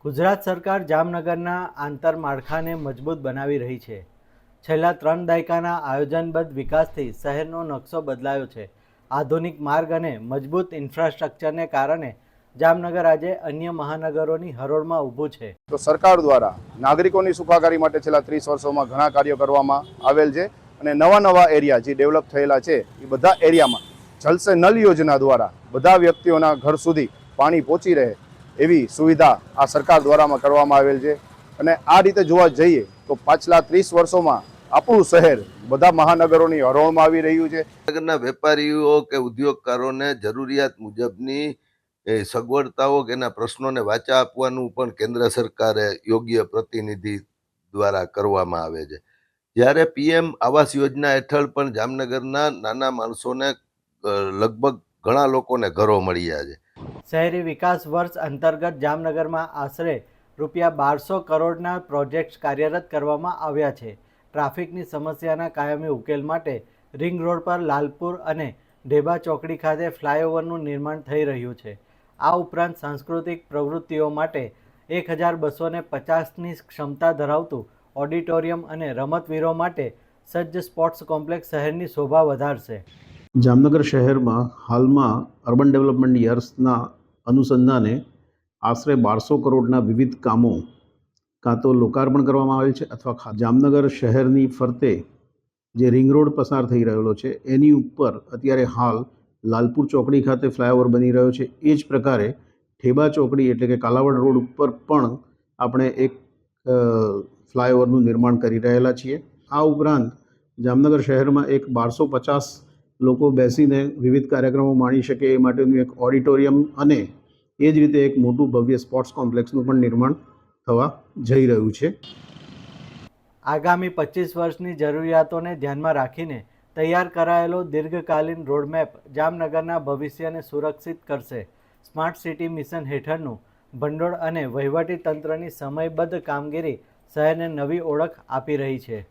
ગુજરાત સરકાર જામનગરના આંતરમાળખાને મજબૂત બનાવી રહી છે. છેલ્લા 3 દાયકાના આયોજનબદ્ધ વિકાસથી શહેરનો નકશો બદલાયો છે. આધુનિક માર્ગ અને મજબૂત ઇન્ફ્રાસ્ટ્રક્ચરને કારણે જામનગર આજે અન્ય મહાનગરોની હરોળમાં ઊભું છે. તો સરકાર દ્વારા નાગરિકોની સુખાકારી માટે છેલ્લા 30 વર્ષોમાં ઘણા કાર્યો કરવામાં આવેલ છે અને નવા એરિયા જે ડેવલપ થયેલા છે એ બધા એરિયામાં જલ સે નલ યોજના દ્વારા બધા વ્યક્તિઓના ઘર સુધી પાણી પહોંચી રહે એવી સુવિધા આ સરકાર દ્વારામાં કરવામાં આવેલ છે. અને આ રીતે જોવા જઈએ તો પાછલા 30 વર્ષોમાં આપણું શહેર બધા મહાનગરોની હરોળમાં આવી રહ્યું છે. નગરના વેપારીઓ કે ઉદ્યોગકારોને જરૂરિયાત મુજબની સગવડતાઓ કે એના પ્રશ્નોને વાચા આપવાનું પણ કેન્દ્ર સરકારે યોગ્ય પ્રતિનિધિ દ્વારા કરવામાં આવે છે. જ્યારે પીએમ આવાસ યોજના હેઠળ પણ જામનગરના નાના માણસોને લગભગ ઘણા લોકોને ઘરો મળ્યા છે. શહેરી વિકાસ વર્ષ અંતર્ગત જામનગરમાં આશરે ₹1200 કરોડના પ્રોજેક્ટ્સ કાર્યરત કરવામાં આવ્યા છે. ટ્રાફિકની સમસ્યાના કાયમી ઉકેલ માટે રિંગ રોડ પર લાલપુર અને ઢેબા ચોકડી ખાતે ફ્લાયઓવરનું નિર્માણ થઈ રહ્યું છે. આ ઉપરાંત સાંસ્કૃતિક પ્રવૃત્તિઓ માટે 1250ની ક્ષમતા ધરાવતું ઓડિટોરિયમ અને રમતવીરો માટે સજ્જ સ્પોર્ટ્સ કોમ્પ્લેક્સ શહેરની શોભા વધારશે. જામનગર શહેરમાં હાલમાં અર્બન ડેવલપમેન્ટ યર્સના અનુસંધાને આશરે 1200 કરોડના વિવિધ કામો કાં તો લોકાર્પણ કરવામાં આવેલ છે અથવા જામનગર શહેરની ફરતે જે રિંગ રોડ પસાર થઈ રહેલો છે એની ઉપર અત્યારે હાલ લાલપુર ચોકડી ખાતે ફ્લાયઓવર બની રહ્યો છે. એ જ પ્રકારે ઠેબા ચોકડી એટલે કે કાલાવડ રોડ ઉપર પણ આપણે એક ફ્લાયઓવરનું નિર્માણ કરી રહેલા છીએ. આ ઉપરાંત જામનગર શહેરમાં એક 1250 લોકો બેસીને વિવિધ કાર્યક્રમો માણી શકે એ માટેનું એક ઓડિટોરિયમ અને એ જ રીતે એક મોટું ભવ્ય સ્પોર્ટ્સ કોમ્પ્લેક્સનું પણ નિર્માણ થવા જઈ રહ્યું છે. આગામી 25 વર્ષની જરૂરિયાતોને ધ્યાનમાં રાખીને તૈયાર કરાયેલો દીર્ઘકાલીન રોડમેપ જામનગરના ભવિષ્યને સુરક્ષિત કરશે. સ્માર્ટ સિટી મિશન હેઠળનું ભંડોળ અને વહીવટી તંત્રની સમયબદ્ધ કામગીરી શહેરને નવી ઓળખ આપી રહી છે.